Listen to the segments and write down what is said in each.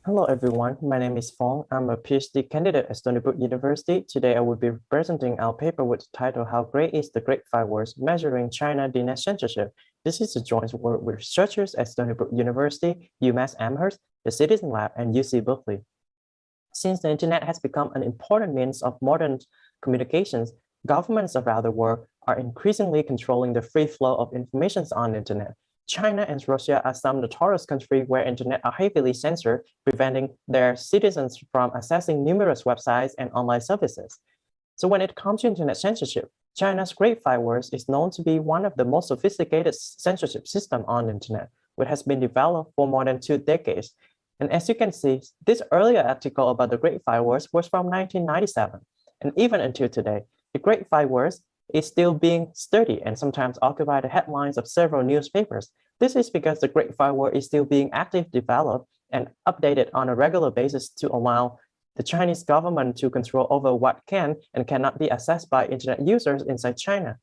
Hello everyone, my name is Phong. I'm a PhD candidate at Stony Brook University. Today I will be presenting our paper with the title How Great is the Great Firewalls Measuring China DNS Censorship. This is a joint work with researchers at Stony Brook University, UMass Amherst, the Citizen Lab, and UC Berkeley. Since the internet has become an important means of modern communications, governments around the world are increasingly controlling the free flow of information on the internet. China and Russia are some notorious countries where internet are heavily censored, preventing their citizens from accessing numerous websites and online services. So when it comes to internet censorship, China's Great Firewalls is known to be one of the most sophisticated censorship systems on the internet, which has been developed for more than 2 decades. And as you can see, this earlier article about the Great Firewalls was from 1997. And even until today, the Great Firewalls is still being studied and sometimes occupy the headlines of several newspapers. This is because the Great Firewall is still being actively developed and updated on a regular basis to allow the Chinese government to control over what can and cannot be accessed by internet users inside China.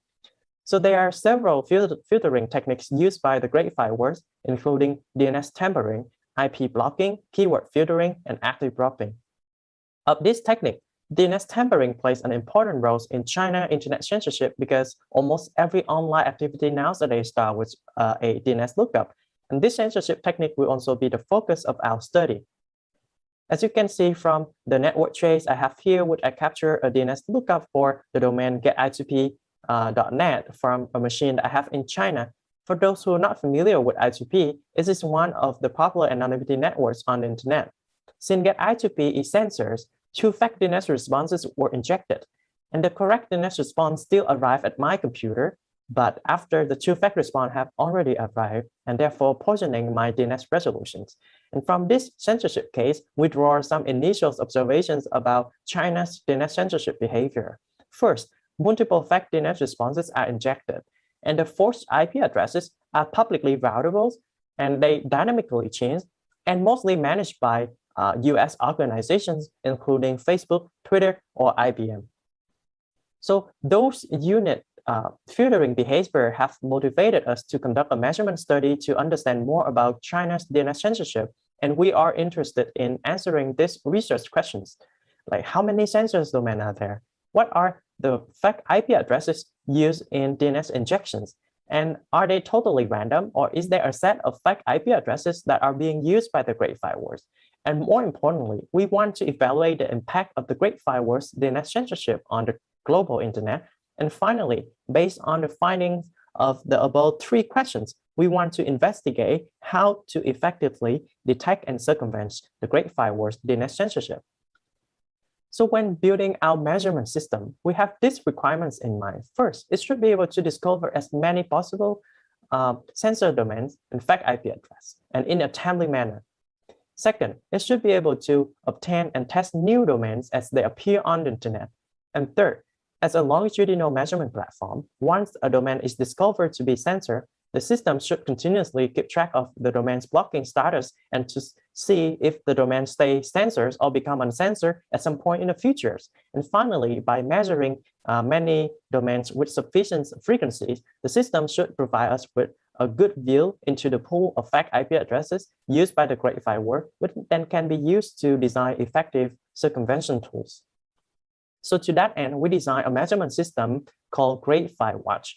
So there are several filtering techniques used by the Great Firewalls, including DNS tampering, IP blocking, keyword filtering, and active dropping. Of this technique, DNS tampering plays an important role in China internet censorship because almost every online activity nowadays starts with a DNS lookup. And this censorship technique will also be the focus of our study. As you can see from the network trace I have here, which I capture a DNS lookup for the domain getI2p.net from a machine that I have in China. For those who are not familiar with I2p, it is one of the popular anonymity networks on the internet. Since getI2p is censored, 2 fake DNS responses were injected, and the correct DNS response still arrived at my computer, but after the 2 fake response have already arrived, and therefore poisoning my DNS resolutions. And from this censorship case, we draw some initial observations about China's DNS censorship behavior. First, multiple fake DNS responses are injected, and the forced IP addresses are publicly routable, and they dynamically change, and mostly managed by US organizations, including Facebook, Twitter, or IBM. So those unit filtering behavior have motivated us to conduct a measurement study to understand more about China's DNS censorship. And we are interested in answering these research questions, like how many censored domains are there? What are the fake IP addresses used in DNS injections? And are they totally random, or is there a set of fake IP addresses that are being used by the Great Firewalls? And more importantly, we want to evaluate the impact of the Great Firewalls DNS censorship on the global internet. And finally, based on the findings of the above 3 questions, we want to investigate how to effectively detect and circumvent the Great Firewalls DNS censorship. So when building our measurement system, we have these requirements in mind. First, it should be able to discover as many possible censored domains and fake IP address, and in a timely manner. Second, it should be able to obtain and test new domains as they appear on the internet. And third, as a longitudinal measurement platform, once a domain is discovered to be censored, the system should continuously keep track of the domain's blocking status and to see if the domain stays censored or become uncensored at some point in the future. And finally, by measuring many domains with sufficient frequencies, the system should provide us with a good view into the pool of fake IP addresses used by the Great Firewall, which then can be used to design effective circumvention tools. So to that end, we designed a measurement system called Great Firewatch,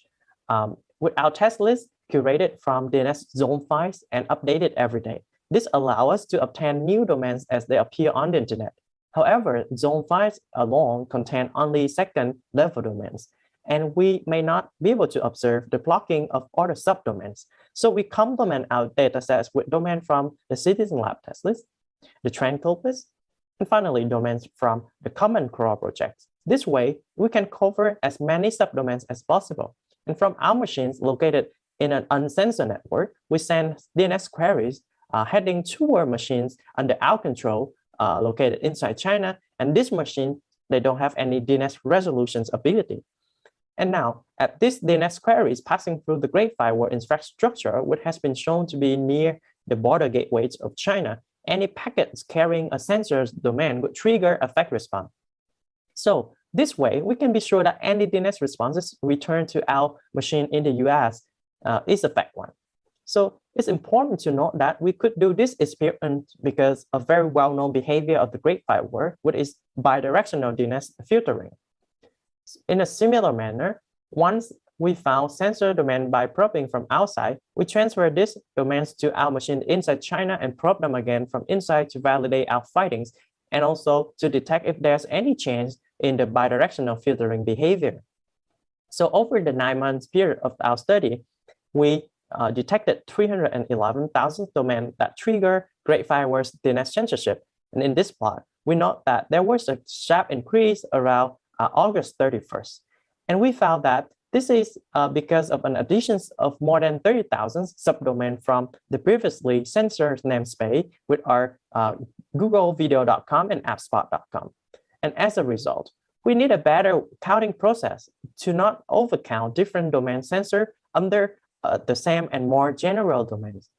with our test list curated from DNS zone files and updated every day. This allows us to obtain new domains as they appear on the internet. However, zone files alone contain only second-level domains, and we may not be able to observe the blocking of other subdomains. So we complement our datasets with domains from the Citizen Lab test list, the trend code list, and finally domains from the Common Core project. This way, we can cover as many subdomains as possible. And from our machines located in an uncensored network, we send DNS queries heading toward machines under our control located inside China. And this machine, they don't have any DNS resolutions ability. And now, at this DNS query is passing through the Great Firewall infrastructure, which has been shown to be near the border gateways of China, any packets carrying a censored domain would trigger a fake response. So this way, we can be sure that any DNS responses returned to our machine in the US is a fake one. So It's important to note that we could do this experiment because of very well-known behavior of the Great Firewall, which is bidirectional DNS filtering. In a similar manner, once we found censored domain by probing from outside, we transfer these domains to our machine inside China and probe them again from inside to validate our findings and also to detect if there's any change in the bidirectional filtering behavior. So over the 9 months period of our study, we detected 311,000 domains that trigger Great Firewall's DNS censorship. And in this plot, we note that there was a sharp increase around August 31st. And we found that this is because of an addition of more than 30,000 subdomains from the previously censored namespace, which are googlevideo.com and appspot.com. And as a result, we need a better counting process to not overcount different domains censored under the same and more general domains.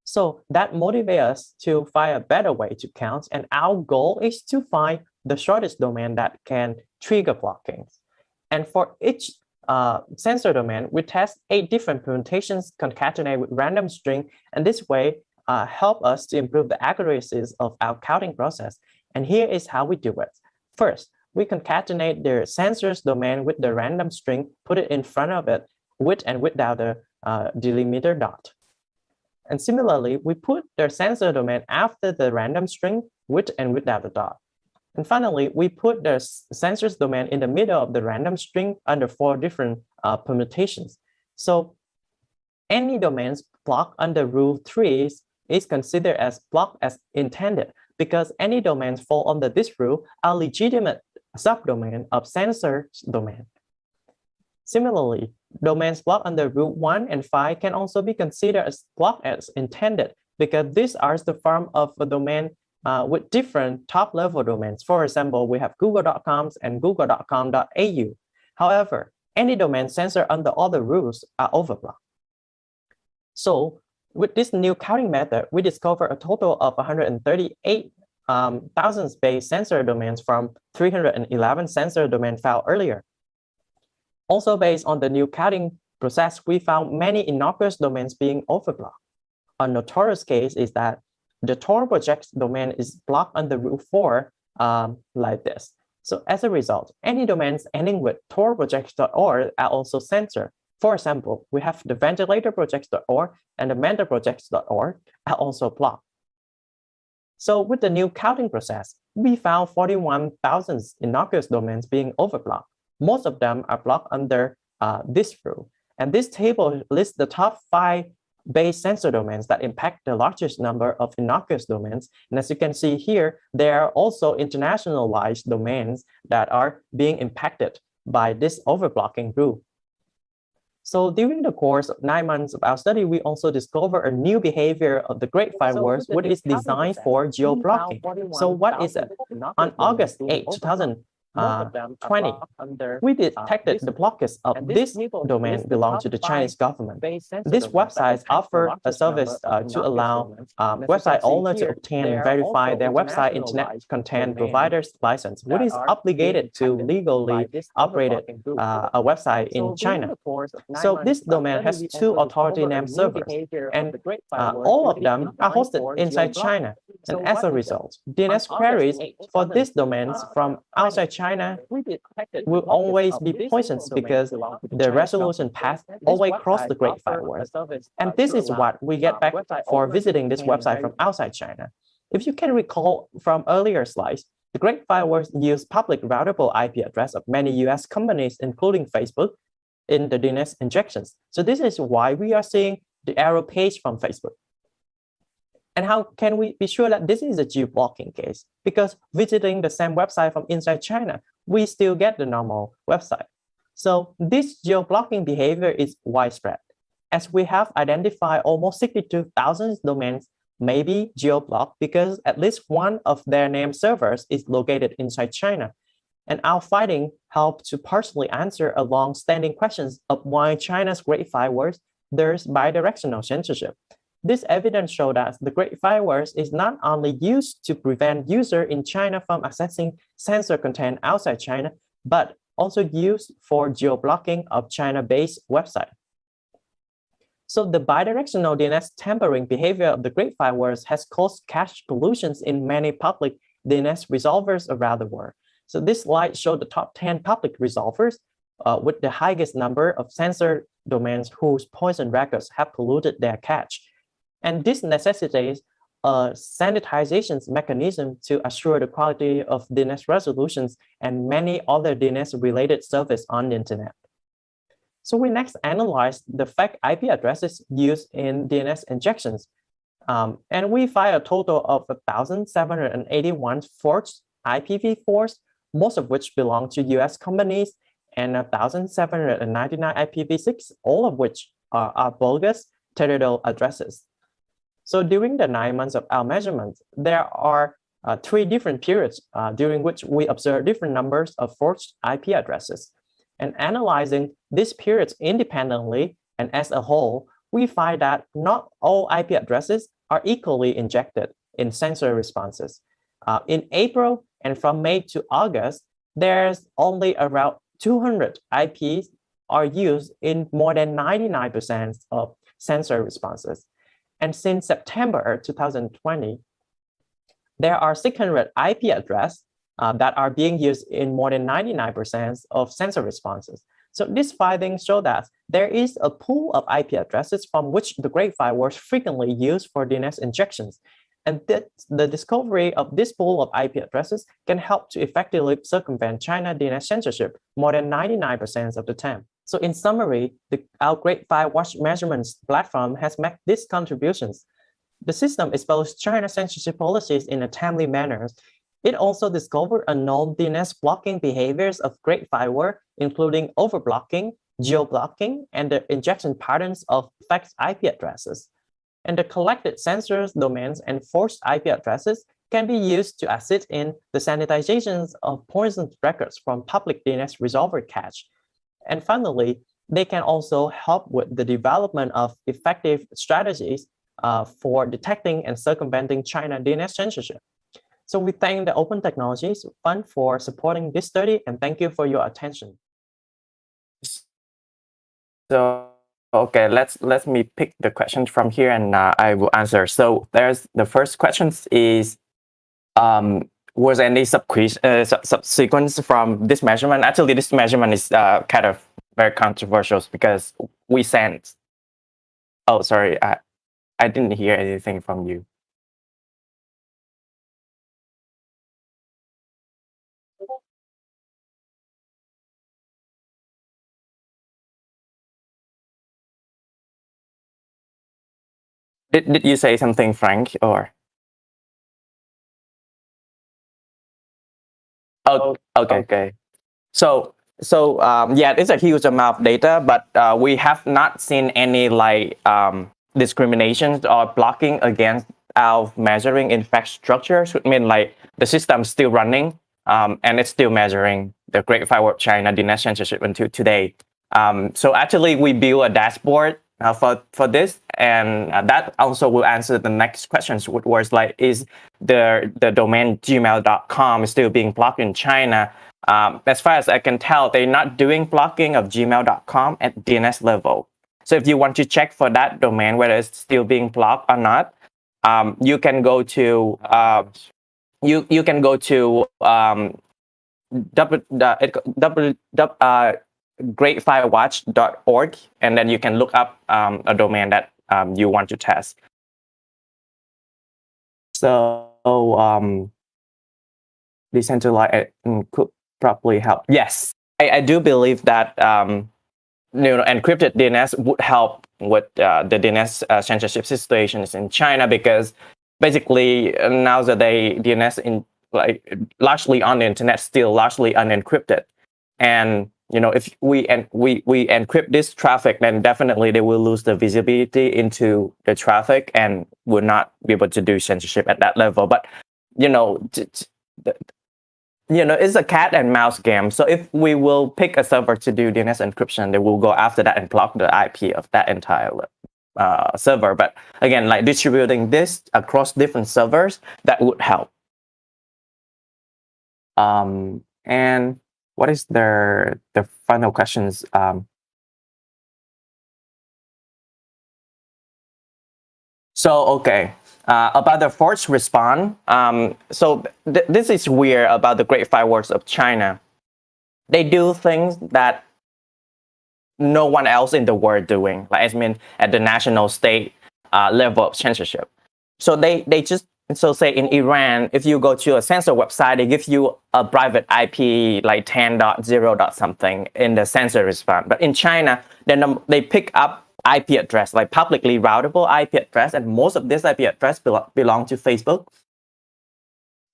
So that motivates us to find a better way to count, and our goal is to find the shortest domain that can trigger blocking. And for each sensor domain, we test 8 different permutations concatenated with random string, and this way help us to improve the accuracies of our counting process. And here is how we do it. First, we concatenate the sensor's domain with the random string, put it in front of it with and without the delimiter dot. And similarly, we put the sensor domain after the random string with and without the dot. And finally, we put the sensor's domain in the middle of the random string under 4 different permutations. So any domains blocked under rule 3 is considered as blocked as intended, because any domains fall under this rule are legitimate subdomain of censored domain. Similarly, domains blocked under rule 1 and 5 can also be considered as blocked as intended, because these are the form of a domain with different top-level domains. For example, we have google.com and google.com.au. However, any domain censored under other rules are overblocked. So with this new counting method, we discovered a total of 138,000 space censored domains from 311 censored domains found earlier. Also, based on the new counting process, we found many innocuous domains being overblocked. A notorious case is that the Tor project domain is blocked under rule 4 like this. So as a result, any domains ending with torprojects.org are also censored. For example, we have the ventilatorprojects.org and the mentorprojects.org are also blocked. So with the new counting process, we found 41,000 innocuous domains being overblocked. Most of them are blocked under this rule. And this table lists the top 5 base sensor domains that impact the largest number of innocuous domains. And as you can see here, there are also internationalized domains that are being impacted by this overblocking rule. So during the course of 9 months of our study, we also discovered a new behavior of the Great Firewall, which is designed for geo-blocking. So what is it? On August 8, 2020, we detected the blockage of this domain belong to the Chinese government. This website offers a service to allow website owners to obtain and verify their website internet content provider's license, which is obligated to legally operate a website in China. So this domain has 2 authority name servers, and all of them are hosted inside China. And as a result, DNS queries for these domains from outside China will always be poisonous because the resolution path always cross the Great Firewall. And this is what we get back for visiting this website from outside China. If you can recall from earlier slides, the Great Firewall used public routable IP address of many US companies, including Facebook, in the DNS injections. So this is why we are seeing the error page from Facebook. And how can we be sure that this is a geo-blocking case? Because visiting the same website from inside China, we still get the normal website. So this geo-blocking behavior is widespread, as we have identified almost 62,000 domains may be geo-blocked because at least one of their name servers is located inside China. And our finding helped to partially answer a long-standing question of why China's Great Firewall there's bidirectional censorship. This evidence showed that the Great Firewall is not only used to prevent users in China from accessing censored content outside China, but also used for geo-blocking of China-based websites. So the bidirectional DNS tampering behavior of the Great Firewalls has caused cache pollutions in many public DNS resolvers around the world. So this slide shows the top 10 public resolvers with the highest number of censored domains whose poison records have polluted their cache. And this necessitates a sanitization mechanism to assure the quality of DNS resolutions and many other DNS-related services on the internet. So we next analyzed the fake IP addresses used in DNS injections. And we find a total of 1,781 forged IPv4s, most of which belong to US companies, and 1,799 IPv6, all of which are bogus territorial addresses. So during the 9 months of our measurements, there are 3 different periods during which we observe different numbers of forged IP addresses. And analyzing these periods independently and as a whole, we find that not all IP addresses are equally injected in censored responses. In April and from May to August, there's only around 200 IPs are used in more than 99% of censored responses. And since September 2020, there are 600 IP addresses that are being used in more than 99% of censored responses. So these findings show that there is a pool of IP addresses from which the Great Firewalls frequently used for DNS injections. And the discovery of this pool of IP addresses can help to effectively circumvent China DNS censorship more than 99% of the time. So in summary, our Great Firewatch measurements platform has made these contributions. The system exposed China censorship policies in a timely manner. It also discovered unknown DNS blocking behaviors of Great Firewall, including overblocking, geo-blocking, and the injection patterns of fake IP addresses. And the collected censored domains and forced IP addresses can be used to assist in the sanitizations of poisoned records from public DNS resolver cache. And finally, they can also help with the development of effective strategies for detecting and circumventing China DNS censorship. So we thank the Open Technologies Fund for supporting this study, and thank you for your attention. So, okay, let me pick the questions from here, and I will answer. So there's the first question is, was any subsequence from this measurement? Actually, this measurement is kind of very controversial because we sent. Oh, sorry, I didn't hear anything from you. Did you say something, Frank, or? Oh, okay. So yeah, it's a huge amount of data, but we have not seen any discriminations or blocking against our measuring infrastructure. So it means the system's still running and it's still measuring the Great Firewall China DNS censorship until today. So actually, we built a dashboard for this, and that also will answer the next questions, which was is the domain gmail.com still being blocked in China? As far as I can tell, they're not doing blocking of gmail.com at DNS level. So if you want to check for that domain, whether it's still being blocked or not, you can go to greatfirewatch.org, and then you can look up a domain that you want to test. So decentralized could probably help. Yes, I do believe that encrypted DNS would help with the DNS censorship situations in China, because basically nowadays DNS largely on the internet still largely unencrypted, and if we encrypt this traffic, then definitely they will lose the visibility into the traffic and will not be able to do censorship at that level. But it's a cat and mouse game. So if we will pick a server to do DNS encryption, they will go after that and block the IP of that entire server. But again, distributing this across different servers, that would help. And what is the final questions? So, okay, about the forced response. So this is weird about the Great Firewalls of China. They do things that no one else in the world doing, like I mean, at the national state level of censorship. So they just, so say in Iran, if you go to a censor website, they give you a private IP like 10.0. something in the censor response. But in China, then they pick up IP address, like publicly routable IP address, and most of this IP address belong to Facebook.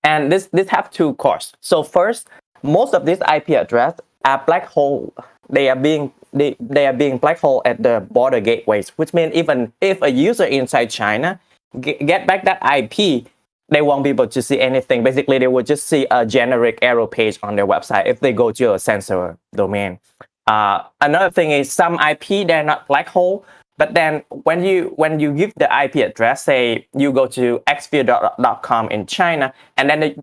And this have two cores. So first, most of these IP address are black hole. They are being black hole at the border gateways, which means even if a user inside China get back that IP, they won't be able to see anything. Basically, they will just see a generic error page on their website if they go to a censor domain. Another thing is some IP, they're not black hole, but then when you give the IP address, say you go to xview.com in China, and then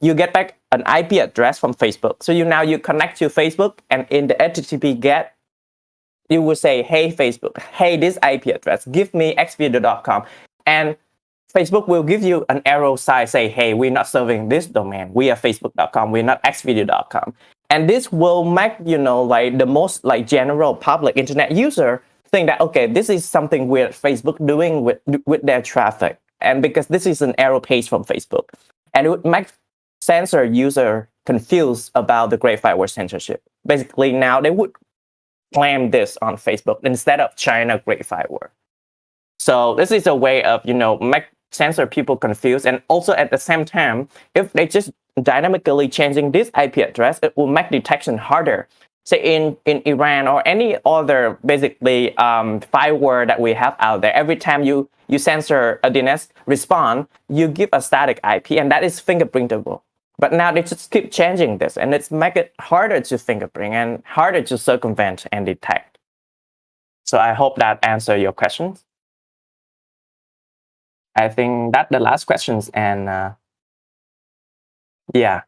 you get back an IP address from Facebook. So now you connect to Facebook, and in the HTTP GET, you will say, hey, Facebook, hey, this IP address, give me xview.com. And Facebook will give you an arrow sign, say, hey, we're not serving this domain. We are facebook.com, we're not xvideo.com. And this will make, like the most like general public internet user think that, okay, this is something weird Facebook doing with their traffic. And because this is an arrow page from Facebook. And it would make censor user confused about the Great Firewall censorship. Basically, now they would claim this on Facebook instead of China Great Firewall. So this is a way of, make censor people confused. And also at the same time, if they just dynamically changing this IP address, it will make detection harder. Say in Iran or any other basically firewall that we have out there, every time you censor a DNS response, you give a static IP, and that is fingerprintable. But now they just keep changing this, and it's make it harder to fingerprint and harder to circumvent and detect. So I hope that answers your questions. I think that's the last questions, and yeah.